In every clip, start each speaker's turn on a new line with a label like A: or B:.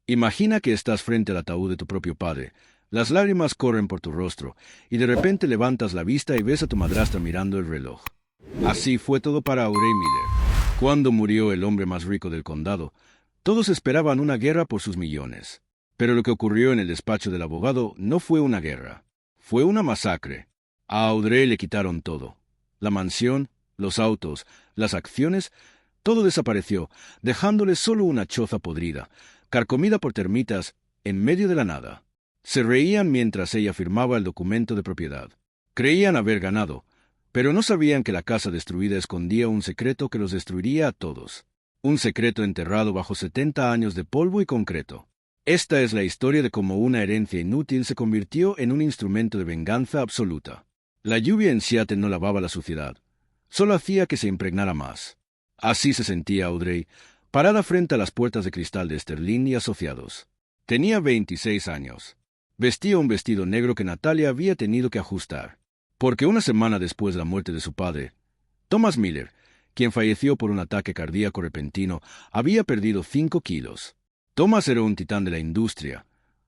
A: Imagina que estás frente al ataúd de tu propio padre. Las lágrimas corren por tu rostro, y de repente levantas la vista y ves a tu madrastra mirando el reloj. Así fue todo para Audrey Miller. Cuando murió el hombre más rico del condado, todos esperaban una guerra por sus millones. Pero lo que ocurrió en el despacho del abogado no fue una guerra. Fue una masacre. A Audrey le quitaron todo. La mansión, los autos, las acciones, todo desapareció, dejándole solo una choza podrida, carcomida por termitas, en medio de la nada. Se reían mientras ella firmaba el documento de propiedad. Creían haber ganado, pero no sabían que la casa destruida escondía un secreto que los destruiría a todos. Un secreto enterrado bajo 70 años de polvo y concreto. Esta es la historia de cómo una herencia inútil se convirtió en un instrumento de venganza absoluta. La lluvia en Seattle no lavaba la suciedad, solo hacía que se impregnara más. Así se sentía Audrey, parada frente a las puertas de cristal de Sterling y Asociados. Tenía 26 años. Vestía un vestido negro que Natalia había tenido que ajustar, porque una semana después de la muerte de su padre, Thomas Miller, quien falleció por un ataque cardíaco repentino, había perdido 5 kilos. Thomas era un titán de la industria,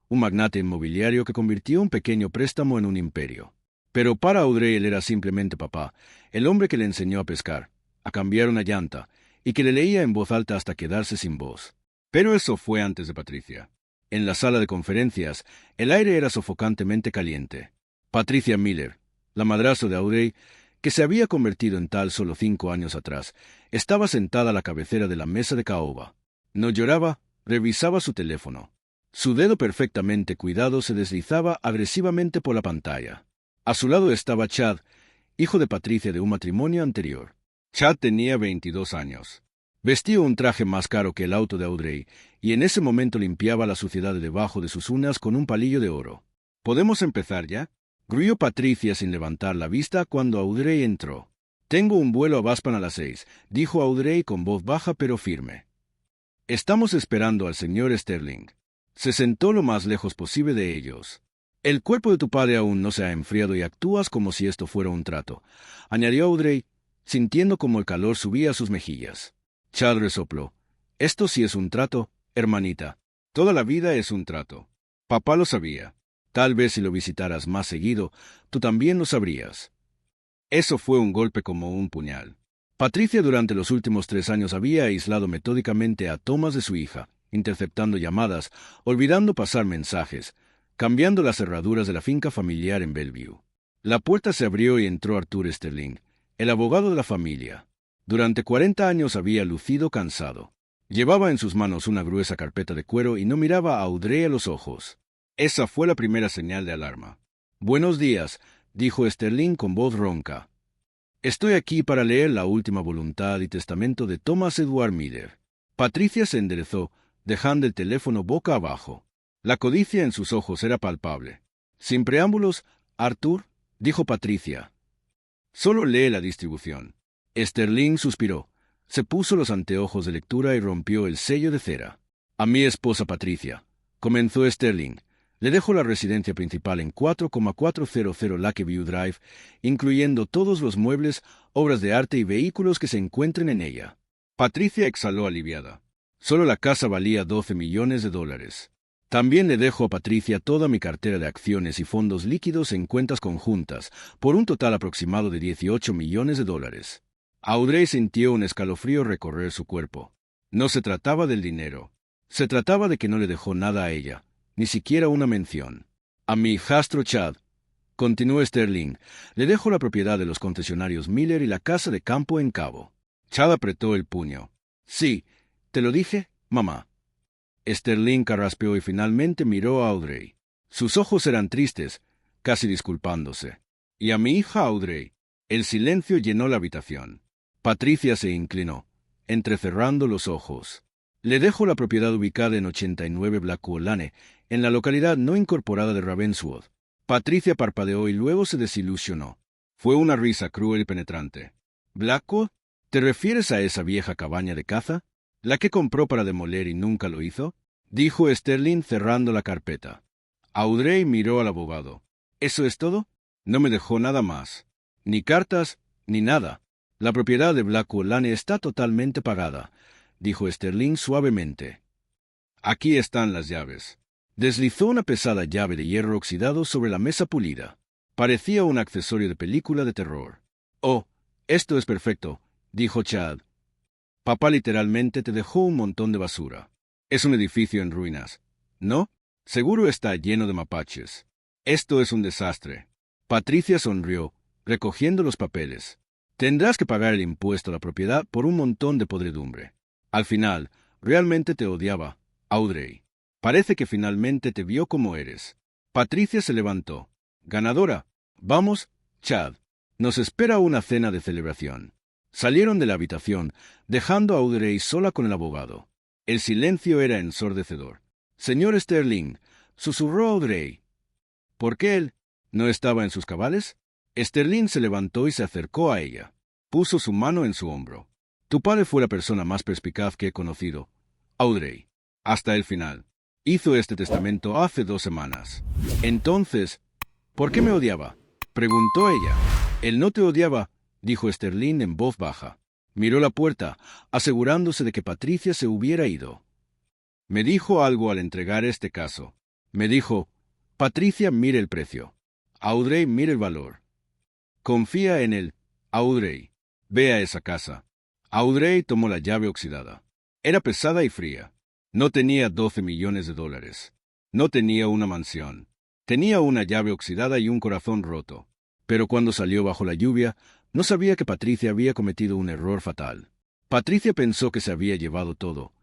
A: un magnate inmobiliario que convirtió un pequeño préstamo en un imperio. Pero para Audrey él era simplemente papá, el hombre que le enseñó a pescar, a cambiar una llanta, y que le leía en voz alta hasta quedarse sin voz. Pero eso fue antes de Patricia. En la sala de conferencias, el aire era sofocantemente caliente. Patricia Miller, la madrastra de Audrey, que se había convertido en tal solo 5 años atrás, estaba sentada a la cabecera de la mesa de caoba. No lloraba, revisaba su teléfono. Su dedo perfectamente cuidado se deslizaba agresivamente por la pantalla. A su lado estaba Chad, hijo de Patricia de un matrimonio anterior. Chad tenía 22 años. Vestía un traje más caro que el auto de Audrey, y en ese momento limpiaba la suciedad de debajo de sus uñas con un palillo de oro. ¿Podemos empezar ya?, gruñó Patricia sin levantar la vista cuando Audrey entró. Tengo un vuelo a Baspan a las 6, dijo Audrey con voz baja pero firme. Estamos esperando al señor Sterling. Se sentó lo más lejos posible de ellos. El cuerpo de tu padre aún no se ha enfriado y actúas como si esto fuera un trato, añadió Audrey, sintiendo como el calor subía a sus mejillas. Chad resopló. Esto sí es un trato, hermanita. Toda la vida es un trato. Papá lo sabía. Tal vez si lo visitaras más seguido, tú también lo sabrías. Eso fue un golpe como un puñal. Patricia durante los últimos 3 años había aislado metódicamente a Thomas de su hija, interceptando llamadas, olvidando pasar mensajes, cambiando las cerraduras de la finca familiar en Bellevue. La puerta se abrió y entró Arthur Sterling, el abogado de la familia. Durante 40 años había lucido cansado. Llevaba en sus manos una gruesa carpeta de cuero y no miraba a Audrey a los ojos. Esa fue la primera señal de alarma. «Buenos días», dijo Sterling con voz ronca. «Estoy aquí para leer la última voluntad y testamento de Thomas Edward Miller». Patricia se enderezó, dejando el teléfono boca abajo. La codicia en sus ojos era palpable. «Sin preámbulos, Arthur», dijo Patricia. «Solo lee la distribución». Sterling suspiró, se puso los anteojos de lectura y rompió el sello de cera. «A mi esposa Patricia», comenzó Sterling. «Le dejo la residencia principal en 4,400 Lakeview Drive, incluyendo todos los muebles, obras de arte y vehículos que se encuentren en ella». Patricia exhaló aliviada. Solo la casa valía $12 millones. «También le dejo a Patricia toda mi cartera de acciones y fondos líquidos en cuentas conjuntas, por un total aproximado de $18 millones». Audrey sintió un escalofrío recorrer su cuerpo. No se trataba del dinero. Se trataba de que no le dejó nada a ella, ni siquiera una mención. «A mi hijastro Chad», continuó Sterling, «le dejo la propiedad de los concesionarios Miller y la casa de campo en Cabo». Chad apretó el puño. «Sí, te lo dije, mamá». Sterling carraspeó y finalmente miró a Audrey. Sus ojos eran tristes, casi disculpándose. «¿Y a mi hija Audrey?» El silencio llenó la habitación. Patricia se inclinó, entrecerrando los ojos. «Le dejo la propiedad ubicada en 89 Blackwell Lane, en la localidad no incorporada de Ravenswood». Patricia parpadeó y luego se desilusionó. Fue una risa cruel y penetrante. «¿Blackwell? ¿Te refieres a esa vieja cabaña de caza? ¿La que compró para demoler y nunca lo hizo?», dijo Sterling cerrando la carpeta. Audrey miró al abogado. «¿Eso es todo? No me dejó nada más. Ni cartas, ni nada. La propiedad de Blackwell Lane está totalmente pagada», dijo Sterling suavemente. Aquí están las llaves. Deslizó una pesada llave de hierro oxidado sobre la mesa pulida. Parecía un accesorio de película de terror. Oh, esto es perfecto, dijo Chad. Papá literalmente te dejó un montón de basura. Es un edificio en ruinas. ¿No? Seguro está lleno de mapaches. Esto es un desastre. Patricia sonrió, recogiendo los papeles. Tendrás que pagar el impuesto a la propiedad por un montón de podredumbre. Al final, realmente te odiaba, Audrey. Parece que finalmente te vio como eres. Patricia se levantó. Ganadora. Vamos, Chad. Nos espera una cena de celebración. Salieron de la habitación, dejando a Audrey sola con el abogado. El silencio era ensordecedor. Señor Sterling, susurró Audrey. ¿Por qué él no estaba en sus cabales? Sterling se levantó y se acercó a ella. Puso su mano en su hombro. Tu padre fue la persona más perspicaz que he conocido, Audrey. Hasta el final. Hizo este testamento hace 2 semanas. Entonces, ¿por qué me odiaba? Preguntó ella. Él no te odiaba, dijo Sterling en voz baja. Miró la puerta, asegurándose de que Patricia se hubiera ido. Me dijo algo al entregar este caso. Me dijo, Patricia, mire el precio. Audrey, mire el valor. Confía en él, Audrey. Ve a esa casa. Audrey tomó la llave oxidada. Era pesada y fría. No tenía $12 millones. No tenía una mansión. Tenía una llave oxidada y un corazón roto. Pero cuando salió bajo la lluvia, no sabía que Patricia había cometido un error fatal. Patricia pensó que se había llevado todo,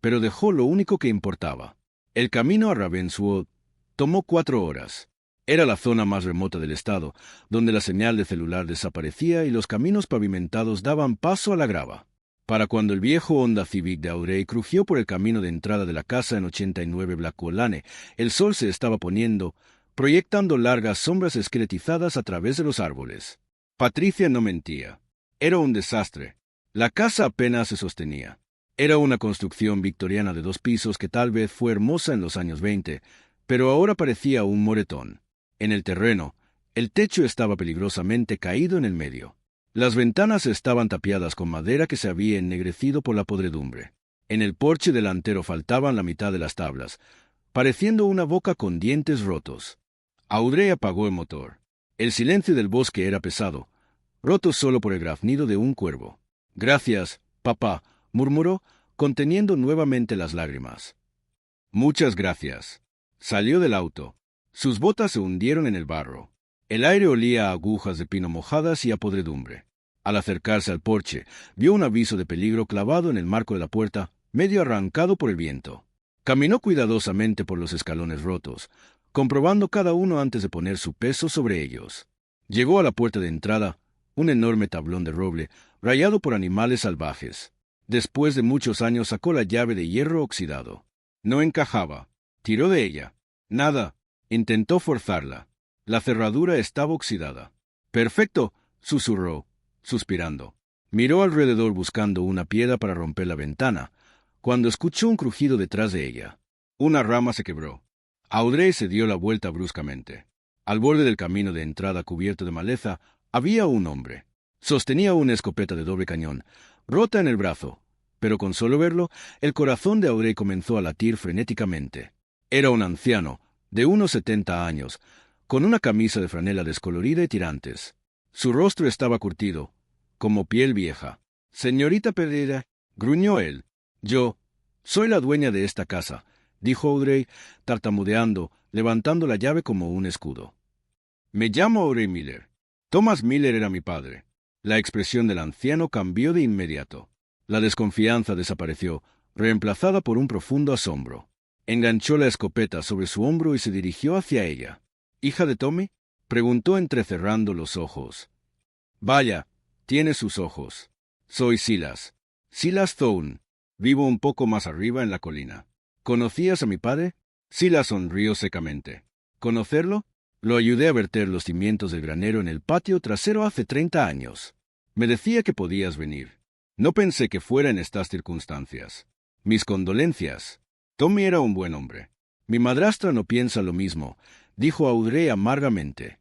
A: pero dejó lo único que importaba. El camino a Ravenswood tomó 4 horas. Era la zona más remota del estado, donde la señal de celular desaparecía y los caminos pavimentados daban paso a la grava. Para cuando el viejo Honda Civic de Audrey crujió por el camino de entrada de la casa en 89 Blackwell Lane, el sol se estaba poniendo, proyectando largas sombras esqueletizadas a través de los árboles. Patricia no mentía. Era un desastre. La casa apenas se sostenía. Era una construcción victoriana de 2 pisos que tal vez fue hermosa en los años 20, pero ahora parecía un moretón. En el terreno, el techo estaba peligrosamente caído en el medio. Las ventanas estaban tapiadas con madera que se había ennegrecido por la podredumbre. En el porche delantero faltaban la mitad de las tablas, pareciendo una boca con dientes rotos. Audrey apagó el motor. El silencio del bosque era pesado, roto solo por el graznido de un cuervo. Gracias, papá, murmuró, conteniendo nuevamente las lágrimas. Muchas gracias. Salió del auto. Sus botas se hundieron en el barro. El aire olía a agujas de pino mojadas y a podredumbre. Al acercarse al porche, vio un aviso de peligro clavado en el marco de la puerta, medio arrancado por el viento. Caminó cuidadosamente por los escalones rotos, comprobando cada uno antes de poner su peso sobre ellos. Llegó a la puerta de entrada, un enorme tablón de roble, rayado por animales salvajes. Después de muchos años sacó la llave de hierro oxidado. No encajaba. Tiró de ella. Nada. Intentó forzarla. La cerradura estaba oxidada. Perfecto, susurró, suspirando. Miró alrededor buscando una piedra para romper la ventana, cuando escuchó un crujido detrás de ella. Una rama se quebró. Audrey se dio la vuelta bruscamente. Al borde del camino de entrada cubierto de maleza había un hombre. Sostenía una escopeta de doble cañón, rota en el brazo, pero con solo verlo, el corazón de Audrey comenzó a latir frenéticamente. Era un anciano, de unos 70 años, con una camisa de franela descolorida y tirantes. Su rostro estaba curtido, como piel vieja. Señorita Pereira, gruñó él. Yo soy la dueña de esta casa, dijo Audrey, tartamudeando, levantando la llave como un escudo. Me llamo Audrey Miller. Thomas Miller era mi padre. La expresión del anciano cambió de inmediato. La desconfianza desapareció, reemplazada por un profundo asombro. Enganchó la escopeta sobre su hombro y se dirigió hacia ella. ¿Hija de Tommy? Preguntó entrecerrando los ojos. Vaya, tiene sus ojos. Soy Silas. Silas Thorne. Vivo un poco más arriba en la colina. ¿Conocías a mi padre? Silas sonrió secamente. ¿Conocerlo? Lo ayudé a verter los cimientos del granero en el patio trasero hace 30 años. Me decía que podías venir. No pensé que fuera en estas circunstancias. Mis condolencias. Tommy era un buen hombre. Mi madrastra no piensa lo mismo, dijo Audrey amargamente.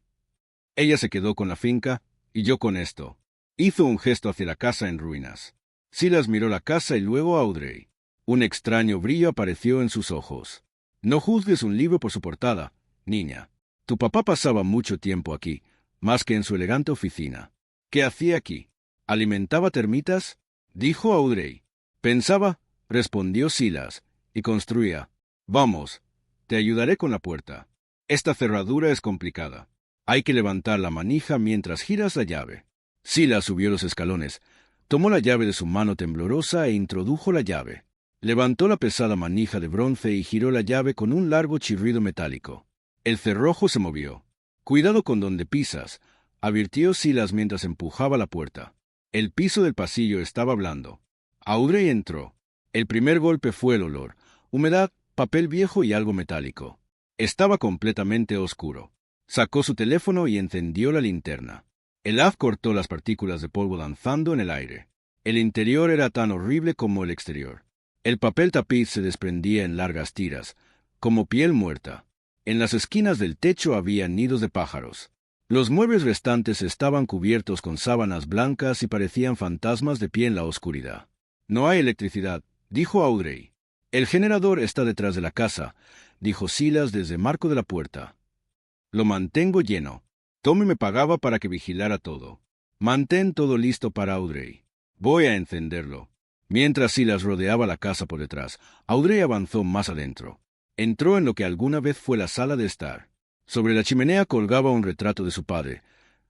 A: Ella se quedó con la finca, y yo con esto. Hizo un gesto hacia la casa en ruinas. Silas miró la casa y luego a Audrey. Un extraño brillo apareció en sus ojos. No juzgues un libro por su portada, niña. Tu papá pasaba mucho tiempo aquí, más que en su elegante oficina. ¿Qué hacía aquí? ¿Alimentaba termitas? Dijo Audrey. Pensaba, respondió Silas, y construía. Vamos, te ayudaré con la puerta. Esta cerradura es complicada. Hay que levantar la manija mientras giras la llave. Silas subió los escalones, tomó la llave de su mano temblorosa e introdujo la llave. Levantó la pesada manija de bronce y giró la llave con un largo chirrido metálico. El cerrojo se movió. «Cuidado con donde pisas», advirtió Silas mientras empujaba la puerta. El piso del pasillo estaba blando. Audrey entró. El primer golpe fue el olor, humedad, papel viejo y algo metálico. Estaba completamente oscuro. Sacó su teléfono y encendió la linterna. El haz cortó las partículas de polvo danzando en el aire. El interior era tan horrible como el exterior. El papel tapiz se desprendía en largas tiras, como piel muerta. En las esquinas del techo había nidos de pájaros. Los muebles restantes estaban cubiertos con sábanas blancas y parecían fantasmas de pie en la oscuridad. «No hay electricidad», dijo Audrey. «El generador está detrás de la casa», dijo Silas desde el marco de la puerta. «Lo mantengo lleno. Tommy me pagaba para que vigilara todo. Mantén todo listo para Audrey. Voy a encenderlo». Mientras Silas rodeaba la casa por detrás, Audrey avanzó más adentro. Entró en lo que alguna vez fue la sala de estar. Sobre la chimenea colgaba un retrato de su padre,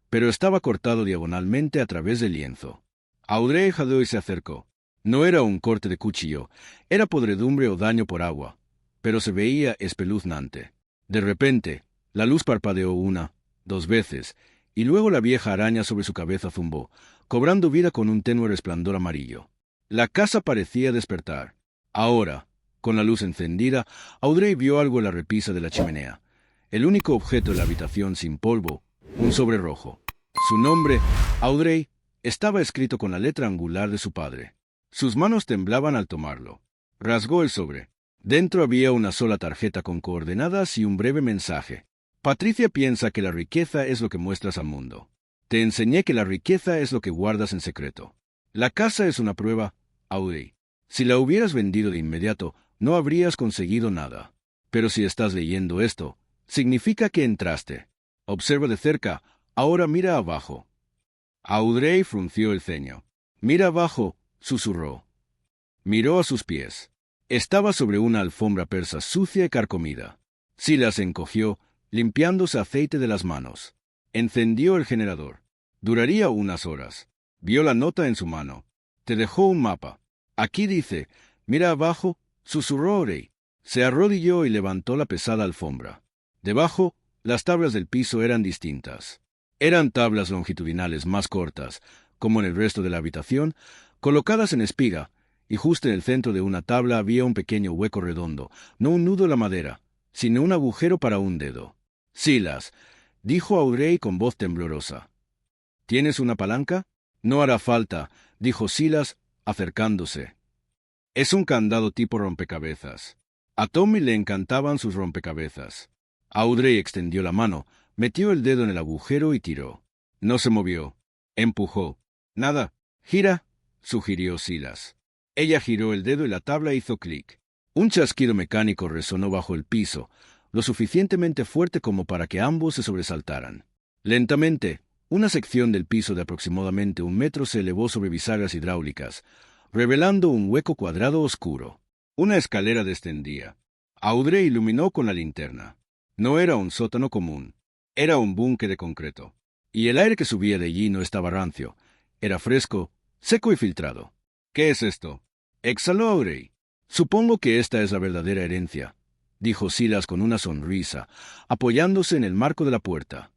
A: pero estaba cortado diagonalmente a través del lienzo. Audrey jadeó y se acercó. No era un corte de cuchillo, era podredumbre o daño por agua, pero se veía espeluznante. De repente, la luz parpadeó una, 2 veces, y luego la vieja araña sobre su cabeza zumbó, cobrando vida con un tenue resplandor amarillo. La casa parecía despertar. Ahora, con la luz encendida, Audrey vio algo en la repisa de la chimenea. El único objeto de la habitación sin polvo, un sobre rojo. Su nombre, Audrey, estaba escrito con la letra angular de su padre. Sus manos temblaban al tomarlo. Rasgó el sobre. Dentro había una sola tarjeta con coordenadas y un breve mensaje. «Patricia piensa que la riqueza es lo que muestras al mundo. Te enseñé que la riqueza es lo que guardas en secreto. La casa es una prueba, Audrey. Si la hubieras vendido de inmediato, no habrías conseguido nada. Pero si estás leyendo esto, significa que entraste. Observa de cerca, ahora mira abajo». Audrey frunció el ceño. «Mira abajo», susurró. Miró a sus pies. Estaba sobre una alfombra persa sucia y carcomida. Silas se encogió, limpiándose aceite de las manos. Encendió el generador. Duraría unas horas. Vio la nota en su mano. «Te dejó un mapa. Aquí dice, mira abajo», susurró Audrey. Se arrodilló y levantó la pesada alfombra. Debajo, las tablas del piso eran distintas. Eran tablas longitudinales más cortas, como en el resto de la habitación, colocadas en espiga, y justo en el centro de una tabla había un pequeño hueco redondo, no un nudo en la madera, sino un agujero para un dedo. «Silas», dijo Audrey con voz temblorosa. «¿Tienes una palanca?» «No hará falta», dijo Silas, acercándose. «Es un candado tipo rompecabezas». A Tommy le encantaban sus rompecabezas. Audrey extendió la mano, metió el dedo en el agujero y tiró. No se movió. Empujó. «Nada. Gira», sugirió Silas. Ella giró el dedo y la tabla hizo clic. Un chasquido mecánico resonó bajo el piso, lo suficientemente fuerte como para que ambos se sobresaltaran. Lentamente, una sección del piso de aproximadamente 1 metro se elevó sobre bisagras hidráulicas, revelando un hueco cuadrado oscuro. Una escalera descendía. Audrey iluminó con la linterna. No era un sótano común. Era un búnker de concreto. Y el aire que subía de allí no estaba rancio. Era fresco, seco y filtrado. «¿Qué es esto?», exhaló Audrey. «Supongo que esta es la verdadera herencia», dijo Silas con una sonrisa, apoyándose en el marco de la puerta.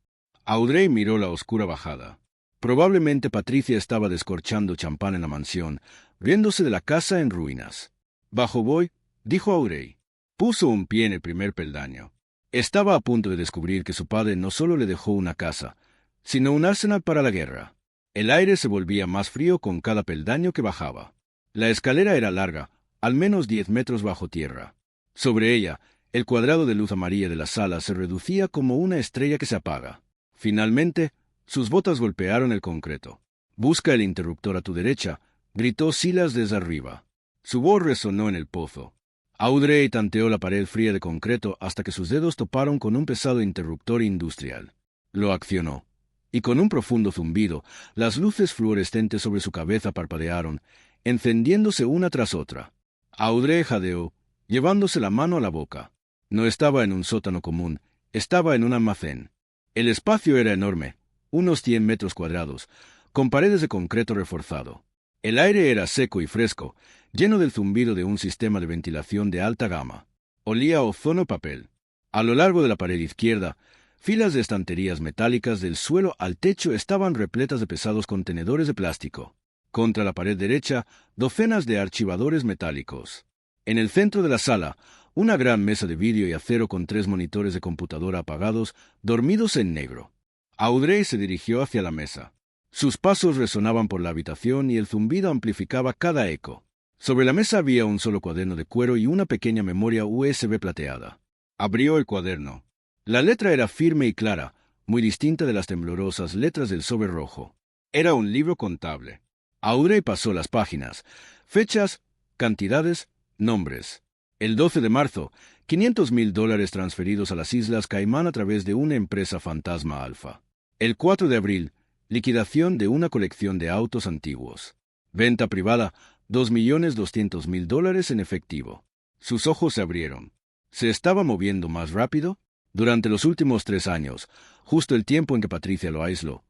A: Audrey miró la oscura bajada. Probablemente Patricia estaba descorchando champán en la mansión, riéndose de la casa en ruinas. «Bajo voy», dijo Audrey. Puso un pie en el primer peldaño. Estaba a punto de descubrir que su padre no solo le dejó una casa, sino un arsenal para la guerra. El aire se volvía más frío con cada peldaño que bajaba. La escalera era larga, al menos 10 metros bajo tierra. Sobre ella, el cuadrado de luz amarilla de la sala se reducía como una estrella que se apaga. Finalmente, sus botas golpearon el concreto. «Busca el interruptor a tu derecha», gritó Silas desde arriba. Su voz resonó en el pozo. Audrey tanteó la pared fría de concreto hasta que sus dedos toparon con un pesado interruptor industrial. Lo accionó. Y con un profundo zumbido, las luces fluorescentes sobre su cabeza parpadearon, encendiéndose una tras otra. Audrey jadeó, llevándose la mano a la boca. No estaba en un sótano común, estaba en un almacén. El espacio era enorme, unos 100 metros cuadrados, con paredes de concreto reforzado. El aire era seco y fresco, lleno del zumbido de un sistema de ventilación de alta gama. Olía a ozono papel. A lo largo de la pared izquierda, filas de estanterías metálicas del suelo al techo estaban repletas de pesados contenedores de plástico. Contra la pared derecha, docenas de archivadores metálicos. En el centro de la sala, una gran mesa de vidrio y acero con 3 monitores de computadora apagados, dormidos en negro. Audrey se dirigió hacia la mesa. Sus pasos resonaban por la habitación y el zumbido amplificaba cada eco. Sobre la mesa había un solo cuaderno de cuero y una pequeña memoria USB plateada. Abrió el cuaderno. La letra era firme y clara, muy distinta de las temblorosas letras del sobre rojo. Era un libro contable. Audrey pasó las páginas. Fechas, cantidades, nombres. El 12 de marzo, $500,000 transferidos a las Islas Caimán a través de una empresa fantasma alfa. El 4 de abril, liquidación de una colección de autos antiguos. Venta privada, $2,200,000 en efectivo. Sus ojos se abrieron. ¿Se estaba moviendo más rápido? Durante los últimos 3 años, justo el tiempo en que Patricia lo aisló,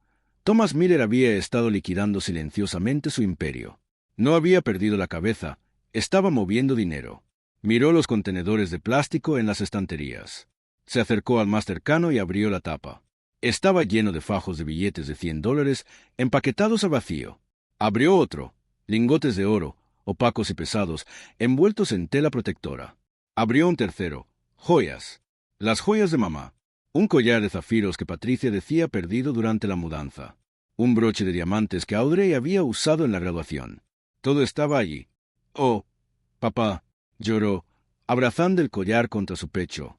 A: Thomas Miller había estado liquidando silenciosamente su imperio. No había perdido la cabeza, estaba moviendo dinero. Miró los contenedores de plástico en las estanterías. Se acercó al más cercano y abrió la tapa. Estaba lleno de fajos de billetes de $100 empaquetados a vacío. Abrió otro, lingotes de oro, opacos y pesados, envueltos en tela protectora. Abrió un tercero, joyas. Las joyas de mamá. Un collar de zafiros que Patricia decía perdido durante la mudanza. Un broche de diamantes que Audrey había usado en la graduación. Todo estaba allí. Oh, papá, lloró, abrazando el collar contra su pecho.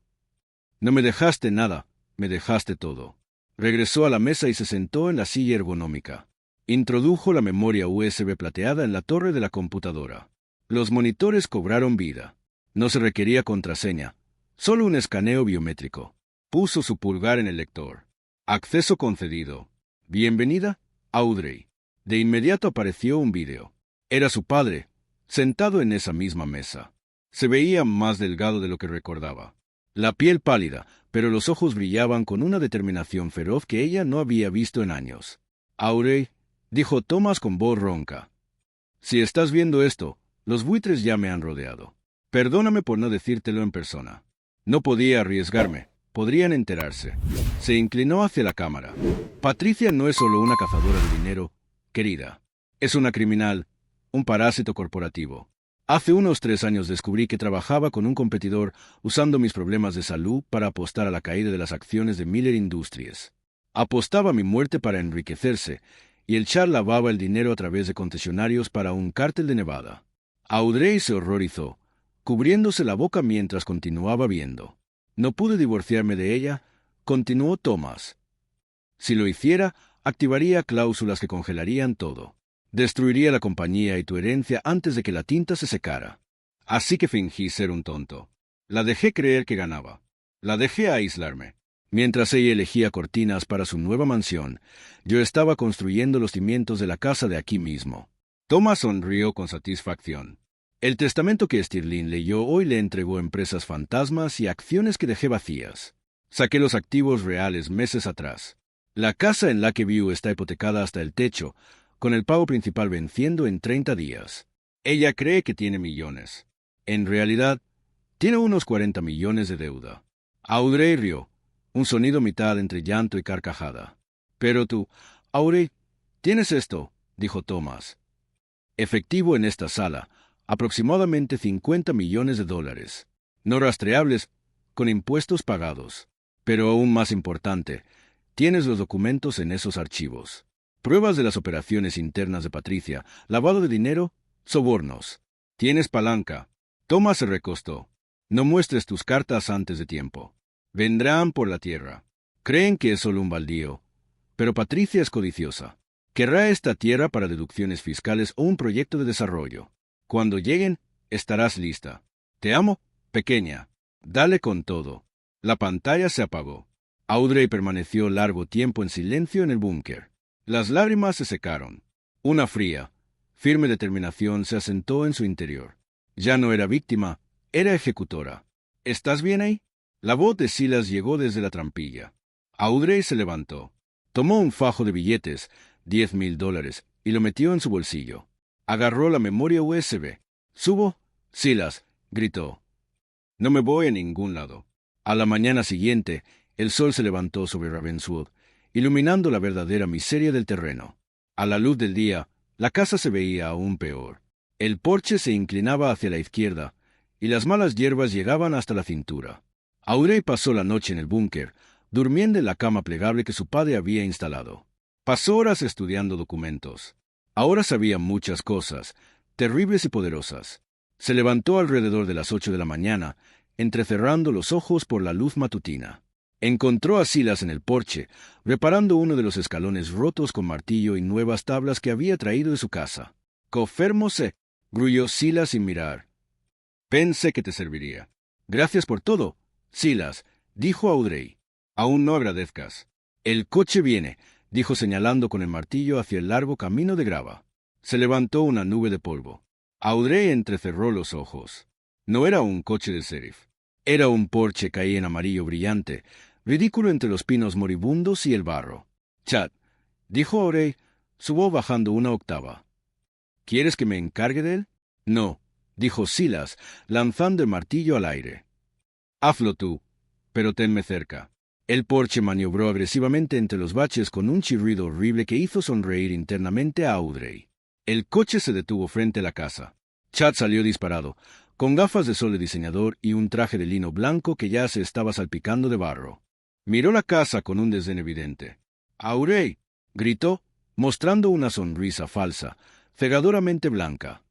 A: No me dejaste nada, me dejaste todo. Regresó a la mesa y se sentó en la silla ergonómica. Introdujo la memoria USB plateada en la torre de la computadora. Los monitores cobraron vida. No se requería contraseña, solo un escaneo biométrico. Puso su pulgar en el lector. Acceso concedido. Bienvenida, Audrey. De inmediato apareció un vídeo. Era su padre, sentado en esa misma mesa. Se veía más delgado de lo que recordaba. La piel pálida, pero los ojos brillaban con una determinación feroz que ella no había visto en años. Audrey, dijo Thomas con voz ronca. Si estás viendo esto, los buitres ya me han rodeado. Perdóname por no decírtelo en persona. No podía arriesgarme. Podrían enterarse. Se inclinó hacia la cámara. Patricia no es solo una cazadora de dinero, querida. Es una criminal, un parásito corporativo. Hace unos 3 años descubrí que trabajaba con un competidor usando mis problemas de salud para apostar a la caída de las acciones de Miller Industries. Apostaba mi muerte para enriquecerse, y el Char lavaba el dinero a través de concesionarios para un cártel de Nevada. Audrey se horrorizó, cubriéndose la boca mientras continuaba viendo. No pude divorciarme de ella, continuó Thomas. Si lo hiciera, activaría cláusulas que congelarían todo. Destruiría la compañía y tu herencia antes de que la tinta se secara. Así que fingí ser un tonto. La dejé creer que ganaba. La dejé aislarme. Mientras ella elegía cortinas para su nueva mansión, yo estaba construyendo los cimientos de la casa de aquí mismo. Thomas sonrió con satisfacción. El testamento que Stirling leyó hoy le entregó empresas fantasmas y acciones que dejé vacías. Saqué los activos reales meses atrás. La casa en Lakeview está hipotecada hasta el techo, con el pago principal venciendo en 30 días. Ella cree que tiene millones. En realidad, tiene unos 40 millones de deuda. Audrey rió, un sonido mitad entre llanto y carcajada. Pero tú, Audrey, tienes esto, dijo Thomas. Efectivo en esta sala, aproximadamente 50 millones de dólares. No rastreables, con impuestos pagados. Pero aún más importante, tienes los documentos en esos archivos. Pruebas de las operaciones internas de Patricia, lavado de dinero, sobornos. Tienes palanca. Thomas se recostó. No muestres tus cartas antes de tiempo. Vendrán por la tierra. Creen que es solo un baldío. Pero Patricia es codiciosa. Querrá esta tierra para deducciones fiscales o un proyecto de desarrollo. Cuando lleguen, Estarás lista. Te amo, pequeña. Dale con todo. La pantalla se apagó. Audrey permaneció largo tiempo en silencio en el búnker. Las lágrimas se secaron. Una fría, firme determinación se asentó en su interior. Ya no era víctima, era ejecutora. ¿Estás bien ahí? La voz de Silas llegó desde la trampilla. Audrey se levantó. Tomó un fajo de billetes, $10,000, y lo metió en su bolsillo. Agarró la memoria USB. —¿Subo? Silas gritó. No me voy a ningún lado. A la mañana siguiente, el sol se levantó sobre Ravenswood, iluminando la verdadera miseria del terreno. A la luz del día, la casa se veía aún peor. El porche se inclinaba hacia la izquierda, y las malas hierbas llegaban hasta la cintura. Audrey pasó la noche en el búnker, durmiendo en la cama plegable que su padre había instalado. Pasó horas estudiando documentos. Ahora sabía muchas cosas, terribles y poderosas. Se levantó alrededor de las 8 de la mañana, entrecerrando los ojos por la luz matutina. Encontró a Silas en el porche, reparando uno de los escalones rotos con martillo y nuevas tablas que había traído de su casa. —Cofermose —gruñó Silas sin mirar. —Pensé que te serviría. —Gracias por todo, Silas —dijo Audrey—. Aún no agradezcas. —El coche viene —dijo señalando con el martillo hacia el largo camino de grava. Se levantó una nube de polvo. Audrey entrecerró los ojos. No era un coche de sheriff. Era un Porsche Cayenne amarillo brillante, ridículo entre los pinos moribundos y el barro. —Chad —dijo Audrey, su voz bajando una octava—, ¿quieres que me encargue de él? —No —dijo Silas, lanzando el martillo al aire—. Hazlo tú, pero tenme cerca. El Porsche maniobró agresivamente entre los baches con un chirrido horrible que hizo sonreír internamente a Audrey. El coche se detuvo frente a la casa. Chad salió disparado, con gafas de sol de diseñador y un traje de lino blanco que ya se estaba salpicando de barro. Miró la casa con un desdén evidente. —¡Audrey! —gritó, mostrando una sonrisa falsa, cegadoramente blanca.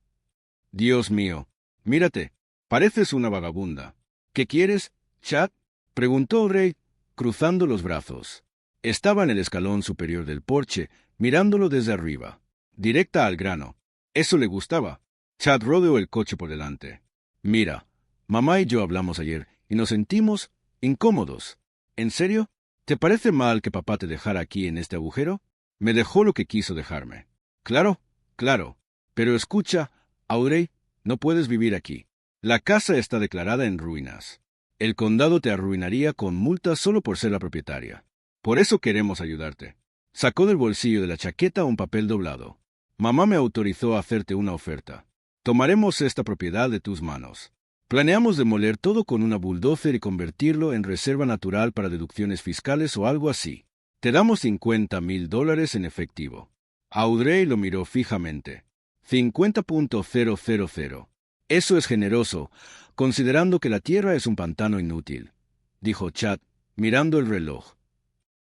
A: —Dios mío, mírate, pareces una vagabunda. —¿Qué quieres, Chad? —preguntó Audrey, cruzando los brazos. Estaba en el escalón superior del porche, mirándolo desde arriba. Directa al grano. Eso le gustaba. Chad rodeó el coche por delante. —Mira, mamá y yo hablamos ayer y nos sentimos incómodos. ¿En serio? ¿Te parece mal que papá te dejara aquí en este agujero? Me dejó lo que quiso dejarme. Claro, claro. Pero escucha, Audrey, no puedes vivir aquí. La casa está declarada en ruinas. El condado te arruinaría con multas solo por ser la propietaria. Por eso queremos ayudarte. Sacó del bolsillo de la chaqueta un papel doblado. Mamá me autorizó a hacerte una oferta. Tomaremos esta propiedad de tus manos. Planeamos demoler todo con una bulldozer y convertirlo en reserva natural para deducciones fiscales o algo así. Te damos $50,000 en efectivo. Audrey lo miró fijamente. 50.000. Eso es generoso, considerando que la tierra es un pantano inútil, dijo Chad, mirando el reloj.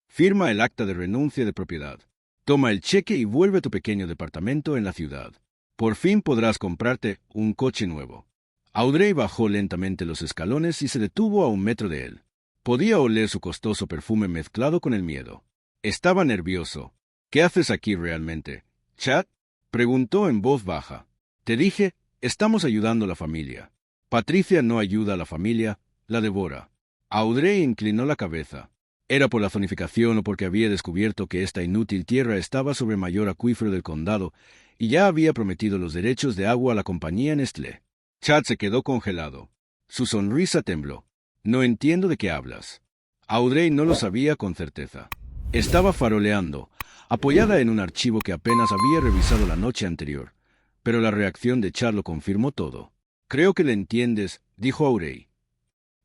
A: Firma el acta de renuncia de propiedad. Toma el cheque y vuelve a tu pequeño departamento en la ciudad. Por fin podrás comprarte un coche nuevo. Audrey bajó lentamente los escalones y se detuvo a 1 metro de él. Podía oler su costoso perfume mezclado con el miedo. Estaba nervioso. —¿Qué haces aquí realmente, Chad? —preguntó en voz baja. —Te dije, estamos ayudando a la familia. Patricia no ayuda a la familia, la devora. Audrey inclinó la cabeza. Era por la zonificación o porque había descubierto que esta inútil tierra estaba sobre el mayor acuífero del condado y ya había prometido los derechos de agua a la compañía Nestlé. Chad se quedó congelado. Su sonrisa tembló. —No entiendo de qué hablas. Audrey no lo sabía con certeza. Estaba faroleando, apoyada en un archivo que apenas había revisado la noche anterior, pero la reacción de Chad lo confirmó todo. —Creo que le entiendes —dijo Audrey—.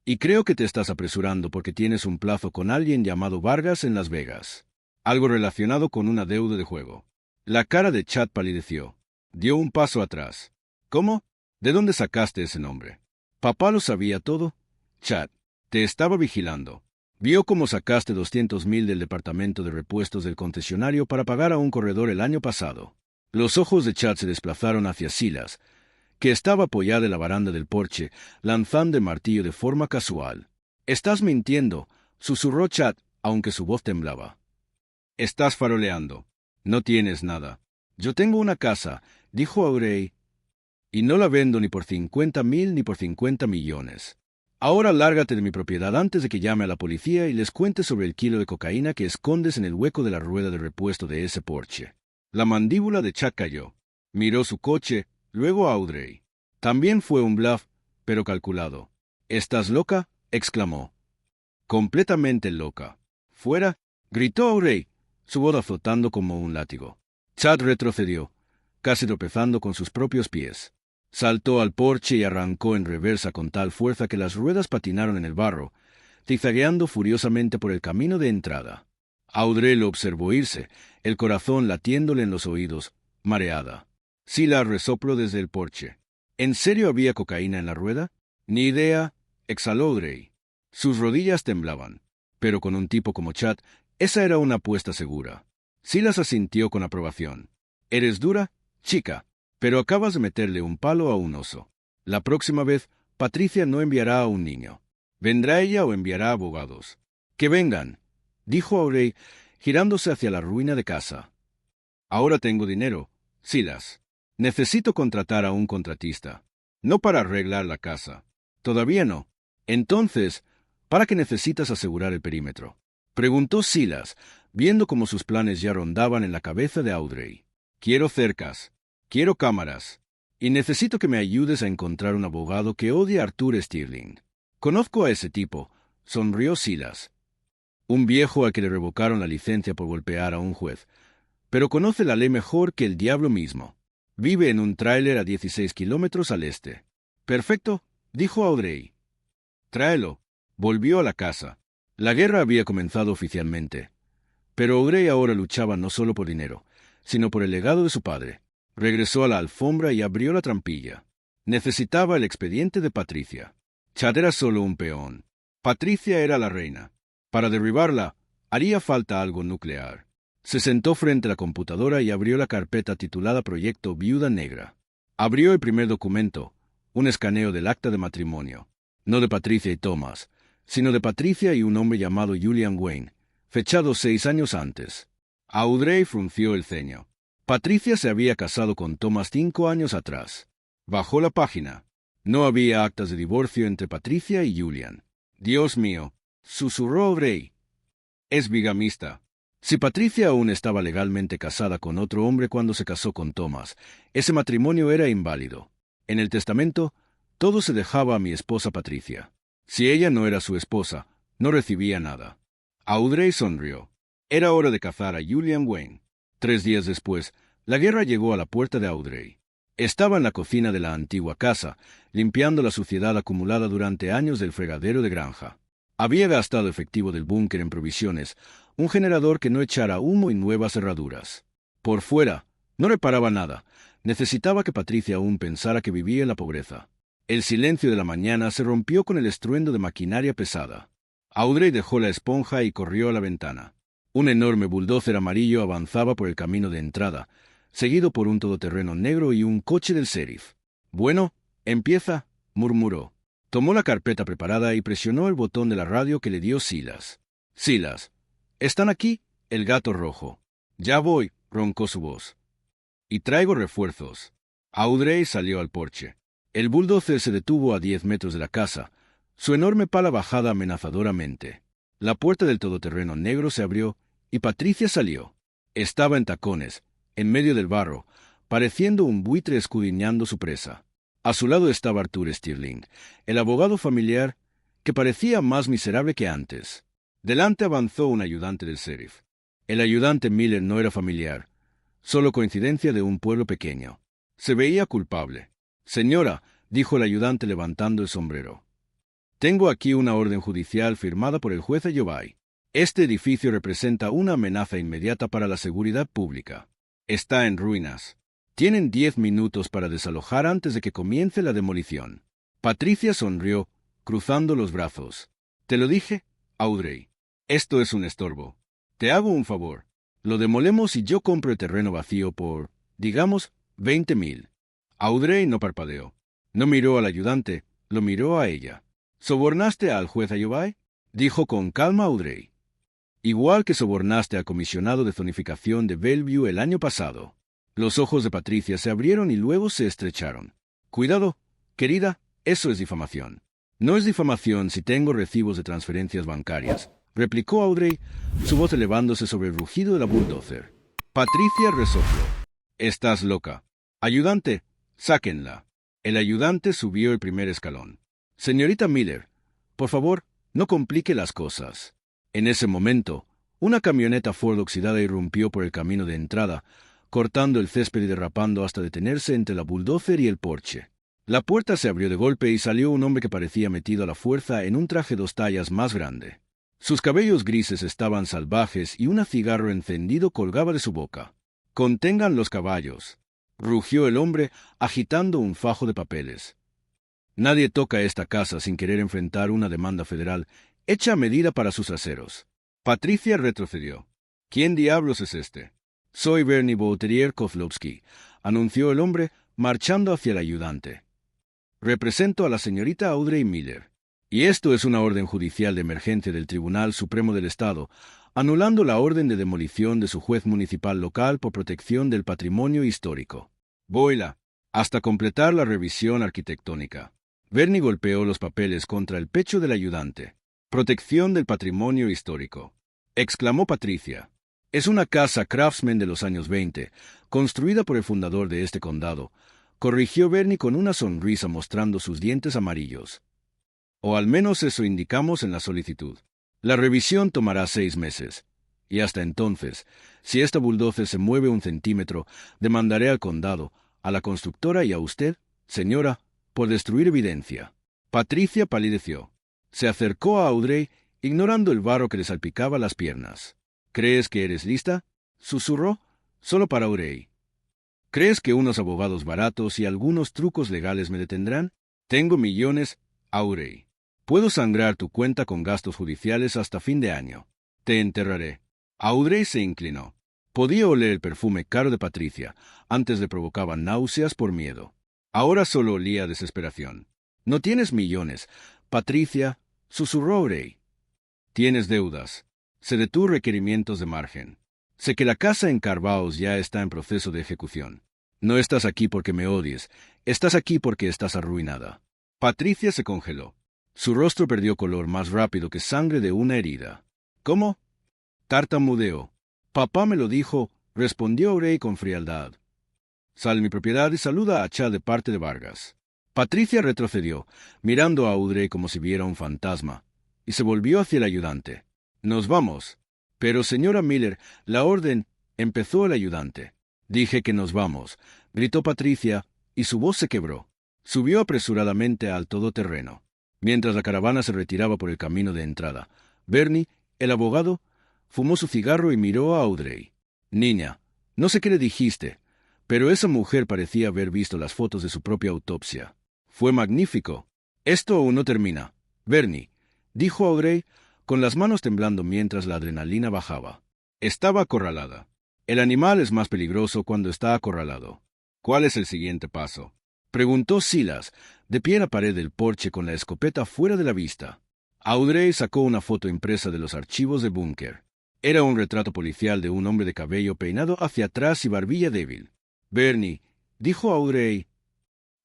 A: Y creo que te estás apresurando porque tienes un plazo con alguien llamado Vargas en Las Vegas. Algo relacionado con una deuda de juego. La cara de Chad palideció. Dio un paso atrás. —¿Cómo? ¿De dónde sacaste ese nombre? ¿Papá lo sabía todo? Chad, te estaba vigilando. Vio cómo sacaste 200,000 del departamento de repuestos del concesionario para pagar a un corredor el año pasado. Los ojos de Chad se desplazaron hacia Silas, que estaba apoyada en la baranda del porche, lanzando el martillo de forma casual. —Estás mintiendo —susurró Chad, aunque su voz temblaba. —Estás faroleando. No tienes nada. —Yo tengo una casa —dijo Audrey. Y no la vendo ni por 50,000 ni por 50 millones. Ahora lárgate de mi propiedad antes de que llame a la policía y les cuente sobre el kilo de cocaína que escondes en el hueco de la rueda de repuesto de ese Porsche. La mandíbula de Chad cayó. Miró su coche, luego a Audrey. También fue un bluff, pero calculado. —¿Estás loca? —exclamó. —Completamente loca. —¡Fuera! —gritó Audrey, su boda flotando como un látigo. Chad retrocedió, casi tropezando con sus propios pies. Saltó al Porsche y arrancó en reversa con tal fuerza que las ruedas patinaron en el barro, zigzagueando furiosamente por el camino de entrada. Audrey lo observó irse, el corazón latiéndole en los oídos, mareada. Silas resopló desde el Porsche. ¿En serio había cocaína en la rueda? Ni idea, exhaló Audrey. Sus rodillas temblaban. Pero con un tipo como Chad, esa era una apuesta segura. Silas asintió con aprobación. ¿Eres dura, chica? Pero acabas de meterle un palo a un oso. La próxima vez, Patricia no enviará a un niño. ¿Vendrá ella o enviará abogados? —Que vengan —dijo Audrey, girándose hacia la ruina de casa. Ahora tengo dinero, Silas. Necesito contratar a un contratista. No para arreglar la casa. Todavía no. Entonces, ¿para qué necesitas asegurar el perímetro? Preguntó Silas, viendo cómo sus planes ya rondaban en la cabeza de Audrey. Quiero cercas. Quiero cámaras. Y necesito que me ayudes a encontrar un abogado que odie a Arthur Stirling. Conozco a ese tipo, sonrió Silas. Un viejo al que le revocaron la licencia por golpear a un juez. Pero conoce la ley mejor que el diablo mismo. Vive en un tráiler a 16 kilómetros al este. Perfecto, dijo Audrey. Tráelo. Volvió a la casa. La guerra había comenzado oficialmente. Pero Audrey ahora luchaba no solo por dinero, sino por el legado de su padre. Regresó a la alfombra y abrió la trampilla. Necesitaba el expediente de Patricia. Chad era solo un peón. Patricia era la reina. Para derribarla, haría falta algo nuclear. Se sentó frente a la computadora y abrió la carpeta titulada Proyecto Viuda Negra. Abrió el primer documento, un escaneo del acta de matrimonio. No de Patricia y Thomas, sino de Patricia y un hombre llamado Julian Wayne, fechado 6 años antes. Audrey frunció el ceño. Patricia se había casado con Thomas 5 años atrás. Bajó la página. No había actas de divorcio entre Patricia y Julian. Dios mío, susurró Audrey. Es bigamista. Si Patricia aún estaba legalmente casada con otro hombre cuando se casó con Thomas, ese matrimonio era inválido. En el testamento, todo se dejaba a mi esposa Patricia. Si ella no era su esposa, no recibía nada. Audrey sonrió. Era hora de cazar a Julian Wayne. 3 días después, la guerra llegó a la puerta de Audrey. Estaba en la cocina de la antigua casa, limpiando la suciedad acumulada durante años del fregadero de granja. Había gastado efectivo del búnker en provisiones, un generador que no echara humo y nuevas cerraduras. Por fuera, no reparaba nada. Necesitaba que Patricia aún pensara que vivía en la pobreza. El silencio de la mañana se rompió con el estruendo de maquinaria pesada. Audrey dejó la esponja y corrió a la ventana. Un enorme bulldozer amarillo avanzaba por el camino de entrada, seguido por un todoterreno negro y un coche del sheriff. «Bueno, empieza», murmuró. Tomó la carpeta preparada y presionó el botón de la radio que le dio Silas. «Silas, ¿están aquí?» «El gato rojo». «Ya voy», roncó su voz. «Y traigo refuerzos». Audrey salió al porche. El bulldozer se detuvo a 10 metros de la casa, su enorme pala bajada amenazadoramente. La puerta del todoterreno negro se abrió y Patricia salió. Estaba en tacones, en medio del barro, pareciendo un buitre escudriñando su presa. A su lado estaba Arthur Stirling, el abogado familiar, que parecía más miserable que antes. Delante avanzó un ayudante del sheriff. El ayudante Miller no era familiar, solo coincidencia de un pueblo pequeño. Se veía culpable. «Señora», dijo el ayudante levantando el sombrero. «Tengo aquí una orden judicial firmada por el juez Ayobay. Este edificio representa una amenaza inmediata para la seguridad pública. Está en ruinas. Tienen 10 minutos para desalojar antes de que comience la demolición». Patricia sonrió, cruzando los brazos. «Te lo dije, Audrey. Esto es un estorbo. Te hago un favor. Lo demolemos y yo compro el terreno vacío por, digamos, 20,000. Audrey no parpadeó. No miró al ayudante, lo miró a ella. «¿Sobornaste al juez Ayobay?», dijo con calma Audrey. «Igual que sobornaste al comisionado de zonificación de Bellevue el año pasado». Los ojos de Patricia se abrieron y luego se estrecharon. Cuidado, querida, eso es difamación. No es difamación si tengo recibos de transferencias bancarias, replicó Audrey, su voz elevándose sobre el rugido de la bulldozer. Patricia resopló. Estás loca. Ayudante, sáquenla. El ayudante subió el primer escalón. Señorita Miller, por favor, no complique las cosas. En ese momento, una camioneta Ford oxidada irrumpió por el camino de entrada, cortando el césped y derrapando hasta detenerse entre la bulldozer y el porche. La puerta se abrió de golpe y salió un hombre que parecía metido a la fuerza en un traje 2 tallas más grande. Sus cabellos grises estaban salvajes y un cigarro encendido colgaba de su boca. «Contengan los caballos», rugió el hombre, agitando un fajo de papeles. «Nadie toca esta casa sin querer enfrentar una demanda federal hecha a medida para sus aceros». Patricia retrocedió. «¿Quién diablos es este?» «Soy Bernie Bouterier Kozlowski», anunció el hombre, marchando hacia el ayudante. «Represento a la señorita Audrey Miller. Y esto es una orden judicial de emergencia del Tribunal Supremo del Estado, anulando la orden de demolición de su juez municipal local por protección del patrimonio histórico. Voila, hasta completar la revisión arquitectónica». Bernie golpeó los papeles contra el pecho del ayudante. «Protección del patrimonio histórico», exclamó Patricia. «Es una casa Craftsman de los años 20, construida por el fundador de este condado», corrigió Bernie con una sonrisa mostrando sus dientes amarillos. «O al menos eso indicamos en la solicitud. La revisión tomará 6 meses. Y hasta entonces, si esta bulldozer se mueve 1 centímetro, demandaré al condado, a la constructora y a usted, señora, por destruir evidencia». Patricia palideció. Se acercó a Audrey, ignorando el barro que le salpicaba las piernas. «¿Crees que eres lista?», susurró, solo para Audrey. «¿Crees que unos abogados baratos y algunos trucos legales me detendrán? Tengo millones, Audrey. Puedo sangrar tu cuenta con gastos judiciales hasta fin de año. Te enterraré». Audrey se inclinó. Podía oler el perfume caro de Patricia. Antes le provocaba náuseas por miedo. Ahora solo olía a desesperación. «No tienes millones, Patricia», susurró Audrey. «Tienes deudas. Sé de tus requerimientos de margen. Sé que la casa en Carvaos ya está en proceso de ejecución. No estás aquí porque me odies. Estás aquí porque estás arruinada». Patricia se congeló. Su rostro perdió color más rápido que sangre de una herida. «¿Cómo?», tartamudeó. «Papá me lo dijo», respondió Audrey con frialdad. «Sal de mi propiedad y saluda a Chad de parte de Vargas». Patricia retrocedió, mirando a Audrey como si viera un fantasma, y se volvió hacia el ayudante. «Nos vamos». «Pero, señora Miller, la orden», empezó el ayudante. «Dije que nos vamos», gritó Patricia, y su voz se quebró. Subió apresuradamente al todoterreno. Mientras la caravana se retiraba por el camino de entrada, Bernie, el abogado, fumó su cigarro y miró a Audrey. «Niña, no sé qué le dijiste, pero esa mujer parecía haber visto las fotos de su propia autopsia. Fue magnífico». «Esto aún no termina, Bernie», dijo Audrey, con las manos temblando mientras la adrenalina bajaba. Estaba acorralada. El animal es más peligroso cuando está acorralado. «¿Cuál es el siguiente paso?», preguntó Silas, de pie en la pared del porche con la escopeta fuera de la vista. Audrey sacó una foto impresa de los archivos de búnker. Era un retrato policial de un hombre de cabello peinado hacia atrás y barbilla débil. «Bernie», dijo Audrey,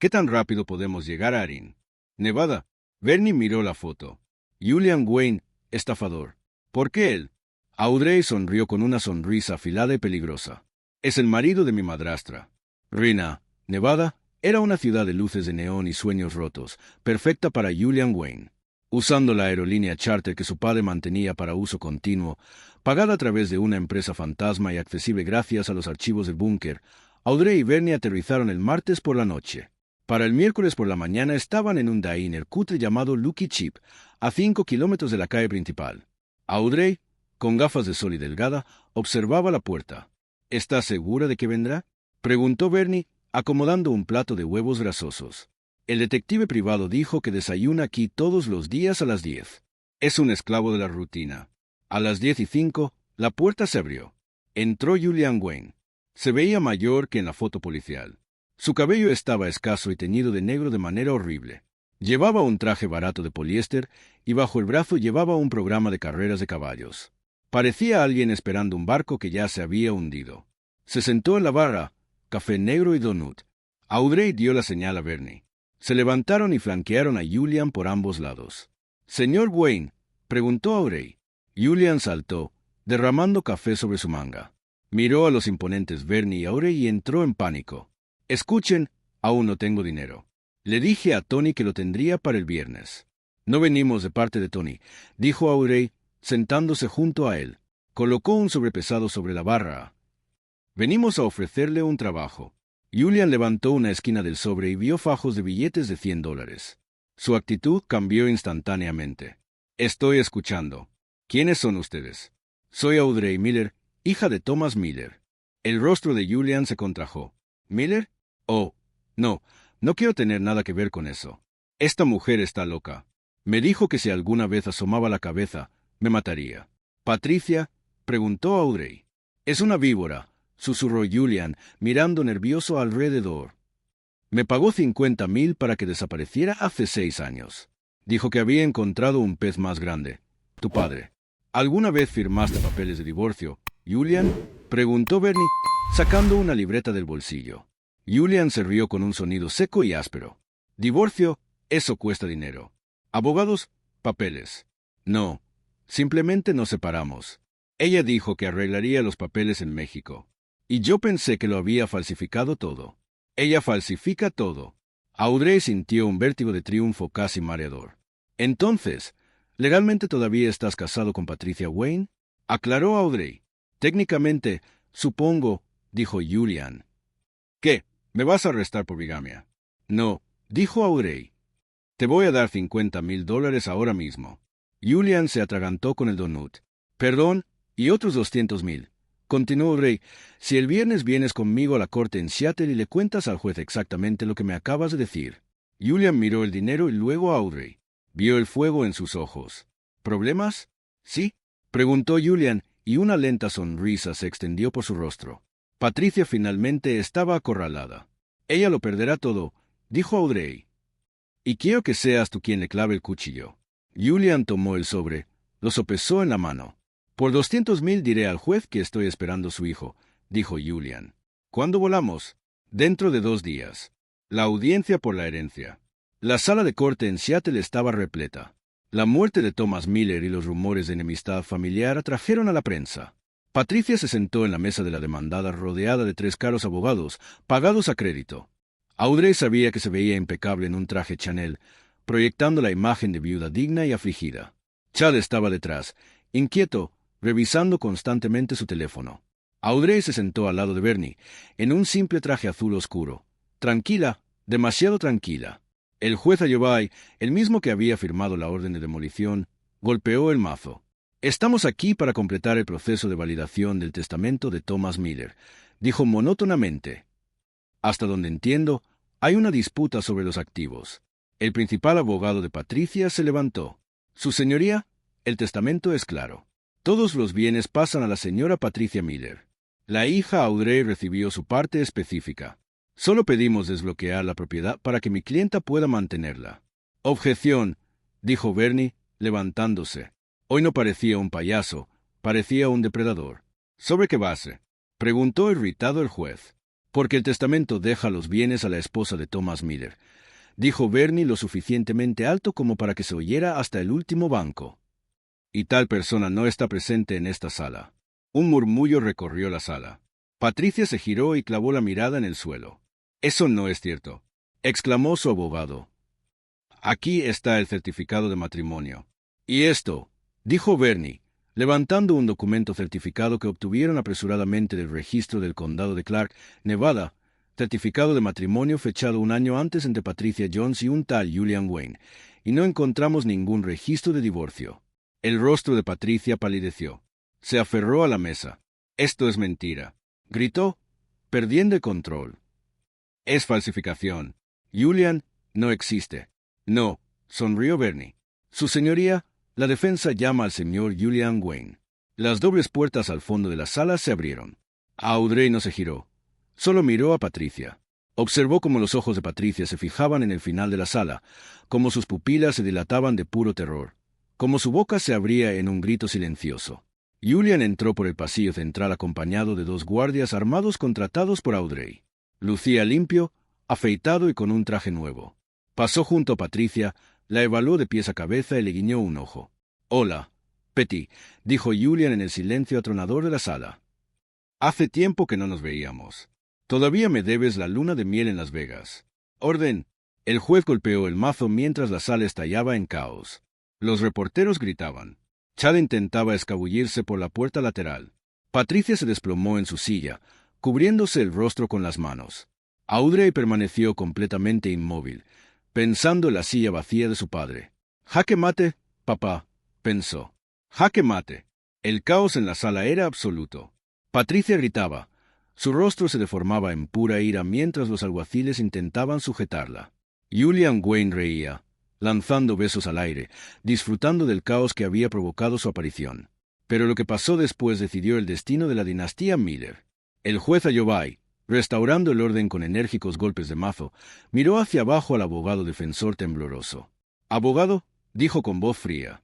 A: «¿qué tan rápido podemos llegar a Arin?» «Nevada». Bernie miró la foto. «Julian Wayne, estafador». «¿Por qué él?». Audrey sonrió con una sonrisa afilada y peligrosa. «Es el marido de mi madrastra». Reno, Nevada, era una ciudad de luces de neón y sueños rotos, perfecta para Julian Wayne. Usando la aerolínea charter que su padre mantenía para uso continuo, pagada a través de una empresa fantasma y accesible gracias a los archivos del búnker, Audrey y Bernie aterrizaron el martes por la noche. Para el miércoles por la mañana estaban en un diner cutre llamado Lucky Chip, a 5 kilómetros de la calle principal. Audrey, con gafas de sol y delgada, observaba la puerta. «¿Estás segura de que vendrá?», preguntó Bernie, acomodando un plato de huevos grasosos. «El detective privado dijo que desayuna aquí todos los días a las 10. Es un esclavo de la rutina». A las 10:05, la puerta se abrió. Entró Julian Wayne. Se veía mayor que en la foto policial. Su cabello estaba escaso y teñido de negro de manera horrible. Llevaba un traje barato de poliéster y bajo el brazo llevaba un programa de carreras de caballos. Parecía alguien esperando un barco que ya se había hundido. Se sentó en la barra, café negro y donut. Audrey dio la señal a Bernie. Se levantaron y flanquearon a Julian por ambos lados. «Señor Wayne», preguntó Audrey. Julian saltó, derramando café sobre su manga. Miró a los imponentes Bernie y Audrey y entró en pánico. «Escuchen, aún no tengo dinero. Le dije a Tony que lo tendría para el viernes». «No venimos de parte de Tony», dijo Audrey, sentándose junto a él. Colocó un sobrepesado sobre la barra. «Venimos a ofrecerle un trabajo». Julian levantó una esquina del sobre y vio fajos de billetes de $100. Su actitud cambió instantáneamente. «Estoy escuchando. ¿Quiénes son ustedes?» «Soy Audrey Miller, hija de Thomas Miller». El rostro de Julian se contrajo. «¿Miller? Oh, no quiero tener nada que ver con eso. Esta mujer está loca. Me dijo que si alguna vez asomaba la cabeza, me mataría». «¿Patricia?», preguntó Audrey. «Es una víbora», susurró Julian, mirando nervioso alrededor. «Me pagó 50,000 para que desapareciera hace 6 años. Dijo que había encontrado un pez más grande. Tu padre». «¿Alguna vez firmaste papeles de divorcio, Julian?», preguntó Bernie, sacando una libreta del bolsillo. Julian se rió con un sonido seco y áspero. «Divorcio, eso cuesta dinero. Abogados, papeles. No, simplemente nos separamos. Ella dijo que arreglaría los papeles en México. Y yo pensé que lo había falsificado todo. Ella falsifica todo». Audrey sintió un vértigo de triunfo casi mareador. «Entonces, ¿legalmente todavía estás casado con Patricia Wayne?», aclaró Audrey. «Técnicamente, supongo», dijo Julian. «¿Qué? ¿Me vas a arrestar por bigamia?». «No», dijo Audrey. «Te voy a dar $50,000 ahora mismo». Julian se atragantó con el donut. «Perdón, y otros 200,000. Continuó Audrey. «Si el viernes vienes conmigo a la corte en Seattle y le cuentas al juez exactamente lo que me acabas de decir». Julian miró el dinero y luego a Audrey. Vio el fuego en sus ojos. «¿Problemas? ¿Sí?», preguntó Julian, y una lenta sonrisa se extendió por su rostro. Patricia finalmente estaba acorralada. «Ella lo perderá todo», dijo Audrey. «Y quiero que seas tú quien le clave el cuchillo». Julian tomó el sobre, lo sopesó en la mano. «Por 200,000 diré al juez que estoy esperando a su hijo», dijo Julian. «¿Cuándo volamos?» «Dentro de 2 días. La audiencia por la herencia». La sala de corte en Seattle estaba repleta. La muerte de Thomas Miller y los rumores de enemistad familiar atrajeron a la prensa. Patricia se sentó en la mesa de la demandada rodeada de 3 caros abogados, pagados a crédito. Audrey sabía que se veía impecable en un traje Chanel, proyectando la imagen de viuda digna y afligida. Chad estaba detrás, inquieto, revisando constantemente su teléfono. Audrey se sentó al lado de Bernie, en un simple traje azul oscuro. Tranquila, demasiado tranquila. El juez Ayobay, el mismo que había firmado la orden de demolición, golpeó el mazo. «Estamos aquí para completar el proceso de validación del testamento de Thomas Miller», dijo monótonamente. «Hasta donde entiendo, hay una disputa sobre los activos». El principal abogado de Patricia se levantó. «Su señoría, el testamento es claro. Todos los bienes pasan a la señora Patricia Miller. La hija Audrey recibió su parte específica. Solo pedimos desbloquear la propiedad para que mi clienta pueda mantenerla». «Objeción», dijo Bernie, levantándose. Hoy no parecía un payaso, parecía un depredador. «¿Sobre qué base?», preguntó irritado el juez. «Porque el testamento deja los bienes a la esposa de Thomas Miller», dijo Bernie lo suficientemente alto como para que se oyera hasta el último banco. «Y tal persona no está presente en esta sala». Un murmullo recorrió la sala. Patricia se giró y clavó la mirada en el suelo. «Eso no es cierto», exclamó su abogado. «Aquí está el certificado de matrimonio». «¿Y esto?», dijo Bernie, levantando un documento certificado que obtuvieron apresuradamente del registro del condado de Clark, Nevada, certificado de matrimonio fechado 1 año antes entre Patricia Jones y un tal Julian Wayne, y no encontramos ningún registro de divorcio». El rostro de Patricia palideció. Se aferró a la mesa. «Esto es mentira», gritó, perdiendo el control. «Es falsificación. Julian no existe». «No», sonrió Bernie. «Su señoría, la defensa llama al señor Julian Wayne». Las dobles puertas al fondo de la sala se abrieron. Audrey no se giró. Solo miró a Patricia. Observó cómo los ojos de Patricia se fijaban en el final de la sala, cómo sus pupilas se dilataban de puro terror, cómo su boca se abría en un grito silencioso. Julian entró por el pasillo central acompañado de 2 guardias armados contratados por Audrey. Lucía limpio, afeitado y con un traje nuevo. Pasó junto a Patricia, la evaluó de pies a cabeza y le guiñó un ojo. «Hola, Petty», dijo Julian en el silencio atronador de la sala. «Hace tiempo que no nos veíamos. Todavía me debes la luna de miel en Las Vegas». «Orden». El juez golpeó el mazo mientras la sala estallaba en caos. Los reporteros gritaban. Chad intentaba escabullirse por la puerta lateral. Patricia se desplomó en su silla, cubriéndose el rostro con las manos. Audrey permaneció completamente inmóvil, pensando en la silla vacía de su padre. «Jaque mate, papá», pensó. «Jaque mate». El caos en la sala era absoluto. Patricia gritaba. Su rostro se deformaba en pura ira mientras los alguaciles intentaban sujetarla. Julian Wayne reía, lanzando besos al aire, disfrutando del caos que había provocado su aparición. Pero lo que pasó después decidió el destino de la dinastía Miller. El juez Ayobay, restaurando el orden con enérgicos golpes de mazo, miró hacia abajo al abogado defensor tembloroso. «Abogado», dijo con voz fría.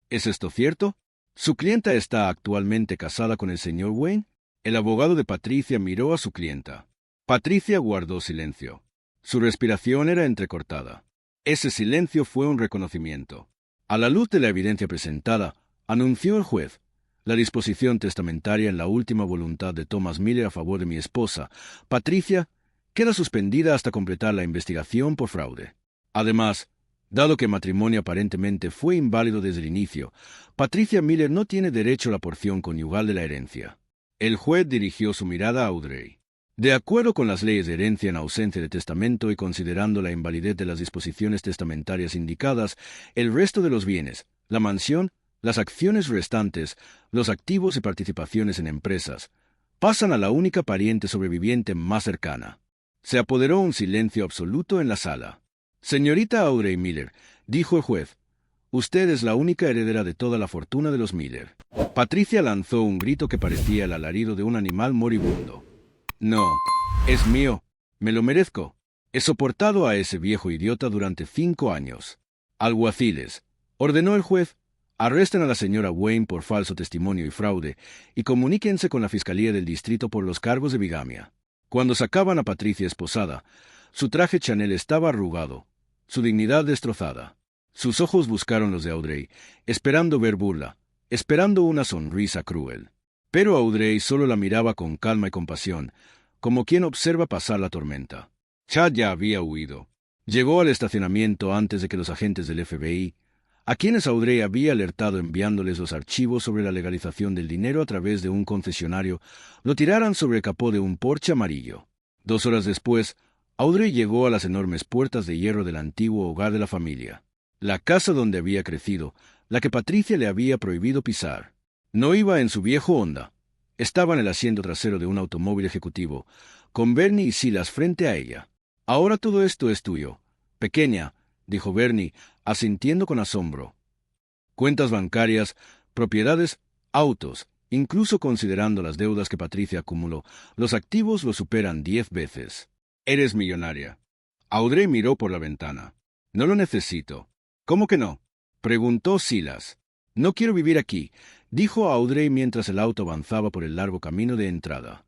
A: «¿Es esto cierto? ¿Su clienta está actualmente casada con el señor Wayne?» El abogado de Patricia miró a su clienta. Patricia guardó silencio. Su respiración era entrecortada. Ese silencio fue un reconocimiento. A la luz de la evidencia presentada, anunció el juez, la disposición testamentaria en la última voluntad de Thomas Miller a favor de mi esposa, Patricia, queda suspendida hasta completar la investigación por fraude. Además, dado que el matrimonio aparentemente fue inválido desde el inicio, Patricia Miller no tiene derecho a la porción conyugal de la herencia. El juez dirigió su mirada a Audrey. De acuerdo con las leyes de herencia en ausencia de testamento y considerando la invalidez de las disposiciones testamentarias indicadas, el resto de los bienes, la mansión, las acciones restantes, los activos y participaciones en empresas, pasan a la única pariente sobreviviente más cercana. Se apoderó un silencio absoluto en la sala. «Señorita Audrey Miller», dijo el juez, «usted es la única heredera de toda la fortuna de los Miller». Patricia lanzó un grito que parecía el alarido de un animal moribundo. «No, es mío. Me lo merezco. He soportado a ese viejo idiota durante 5 años». «Alguaciles», ordenó el juez, «arresten a la señora Wayne por falso testimonio y fraude y comuníquense con la Fiscalía del Distrito por los cargos de bigamia». Cuando sacaban a Patricia esposada, su traje Chanel estaba arrugado, su dignidad destrozada. Sus ojos buscaron los de Audrey, esperando ver burla, esperando una sonrisa cruel. Pero Audrey solo la miraba con calma y compasión, como quien observa pasar la tormenta. Chad ya había huido. Llegó al estacionamiento antes de que los agentes del FBI, a quienes Audrey había alertado enviándoles los archivos sobre la legalización del dinero a través de un concesionario, lo tiraran sobre el capó de un Porsche amarillo. 2 horas después, Audrey llegó a las enormes puertas de hierro del antiguo hogar de la familia. La casa donde había crecido, la que Patricia le había prohibido pisar. No iba en su viejo Honda. Estaba en el asiento trasero de un automóvil ejecutivo, con Bernie y Silas frente a ella. «Ahora todo esto es tuyo, pequeña», dijo Bernie, asintiendo con asombro. «Cuentas bancarias, propiedades, autos, incluso considerando las deudas que Patricia acumuló, los activos lo superan 10 veces. Eres millonaria». Audrey miró por la ventana. «No lo necesito». «¿Cómo que no?», preguntó Silas. «No quiero vivir aquí», dijo Audrey mientras el auto avanzaba por el largo camino de entrada.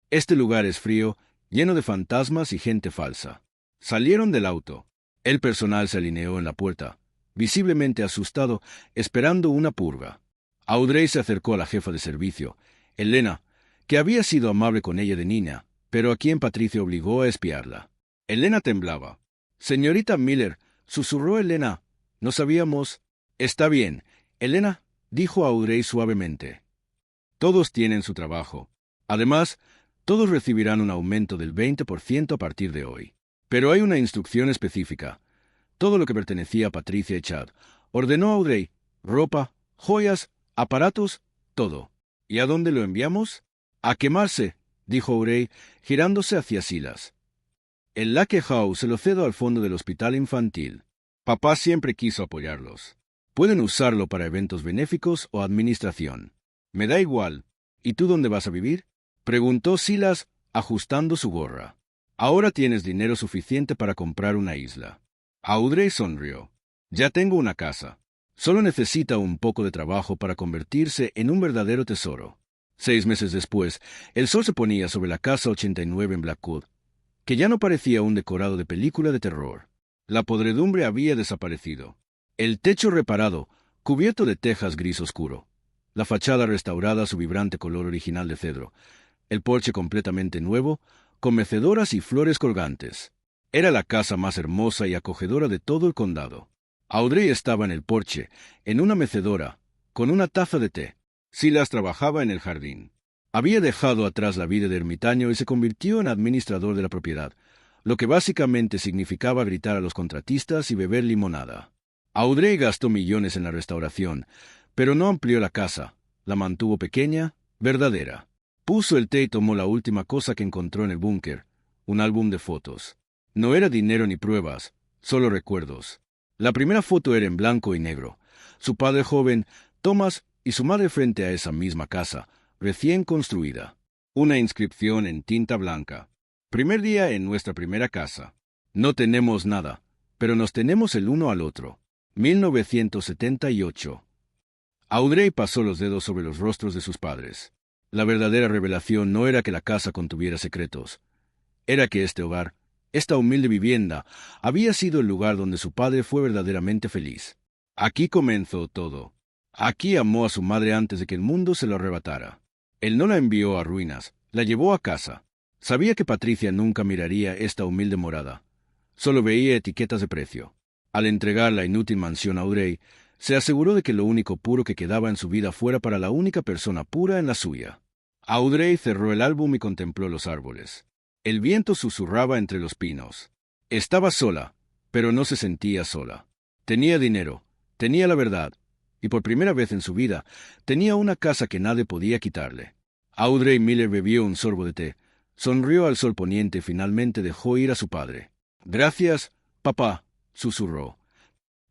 A: «Este lugar es frío, lleno de fantasmas y gente falsa». Salieron del auto. El personal se alineó en la puerta, visiblemente asustado, esperando una purga. Audrey se acercó a la jefa de servicio, Elena, que había sido amable con ella de niña, pero a quien Patricia obligó a espiarla. Elena temblaba. «Señorita Miller», susurró Elena, «no sabíamos». «Está bien, Elena», dijo Audrey suavemente. «Todos tienen su trabajo. Además, todos recibirán un aumento del 20% a partir de hoy. Pero hay una instrucción específica. Todo lo que pertenecía a Patricia y Chad, ordenó Audrey, ropa, joyas, aparatos, todo. ¿Y a dónde lo enviamos?» «A quemarse», dijo Audrey, girándose hacia Silas. «El Lake House se lo cedo al fondo del hospital infantil. Papá siempre quiso apoyarlos. Pueden usarlo para eventos benéficos o administración. Me da igual. ¿Y tú dónde vas a vivir?», preguntó Silas, ajustando su gorra. «Ahora tienes dinero suficiente para comprar una isla». Audrey sonrió. «Ya tengo una casa. Solo necesita un poco de trabajo para convertirse en un verdadero tesoro». 6 meses después, el sol se ponía sobre la casa 89 en Blackwood. que ya no parecía un decorado de película de terror. La podredumbre había desaparecido. El techo reparado, cubierto de tejas gris oscuro. La fachada restaurada a su vibrante color original de cedro. El porche completamente nuevo, con mecedoras y flores colgantes. Era la casa más hermosa y acogedora de todo el condado. Audrey estaba en el porche, en una mecedora, con una taza de té. Silas trabajaba en el jardín. Había dejado atrás la vida de ermitaño y se convirtió en administrador de la propiedad, lo que básicamente significaba gritar a los contratistas y beber limonada. Audrey gastó millones en la restauración, pero no amplió la casa, la mantuvo pequeña, verdadera. Puso el té y tomó la última cosa que encontró en el búnker, un álbum de fotos. No era dinero ni pruebas, solo recuerdos. La primera foto era en blanco y negro. Su padre joven, Thomas, y su madre frente a esa misma casa, recién construida. Una inscripción en tinta blanca. Primer día en nuestra primera casa. No tenemos nada, pero nos tenemos el uno al otro. 1978. Audrey pasó los dedos sobre los rostros de sus padres. La verdadera revelación no era que la casa contuviera secretos. Era que este hogar, esta humilde vivienda, había sido el lugar donde su padre fue verdaderamente feliz. Aquí comenzó todo. Aquí amó a su madre antes de que el mundo se lo arrebatara. Él no la envió a ruinas, la llevó a casa. Sabía que Patricia nunca miraría esta humilde morada. Solo veía etiquetas de precio. Al entregar la inútil mansión a Audrey, se aseguró de que lo único puro que quedaba en su vida fuera para la única persona pura en la suya. Audrey cerró el álbum y contempló los árboles. El viento susurraba entre los pinos. Estaba sola, pero no se sentía sola. Tenía dinero, tenía la verdad, y por primera vez en su vida, tenía una casa que nadie podía quitarle. Audrey Miller bebió un sorbo de té, sonrió al sol poniente y finalmente dejó ir a su padre. «Gracias, papá», susurró.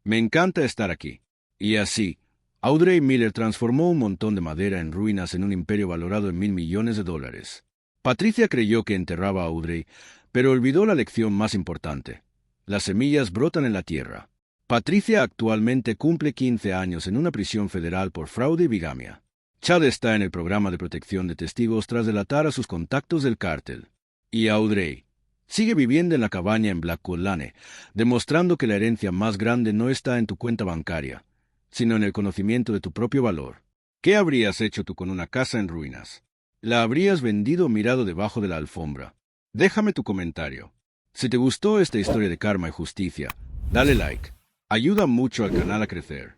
A: «Me encanta estar aquí». Y así, Audrey Miller transformó un montón de madera en ruinas en un imperio valorado en $1,000 millones. Patricia creyó que enterraba a Audrey, pero olvidó la lección más importante. Las semillas brotan en la tierra. Patricia actualmente cumple 15 años en una prisión federal por fraude y bigamia. Chad está en el programa de protección de testigos tras delatar a sus contactos del cártel. Y Audrey sigue viviendo en la cabaña en Blackwood Lane, demostrando que la herencia más grande no está en tu cuenta bancaria, sino en el conocimiento de tu propio valor. ¿Qué habrías hecho tú con una casa en ruinas? ¿La habrías vendido o mirado debajo de la alfombra? Déjame tu comentario. Si te gustó esta historia de karma y justicia, dale like. Ayuda mucho al canal a crecer.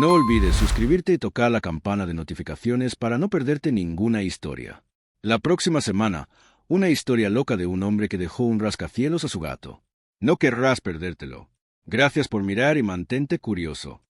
A: No olvides suscribirte y tocar la campana de notificaciones para no perderte ninguna historia. La próxima semana, una historia loca de un hombre que dejó un rascacielos a su gato. No querrás perdértelo. Gracias por mirar y mantente curioso.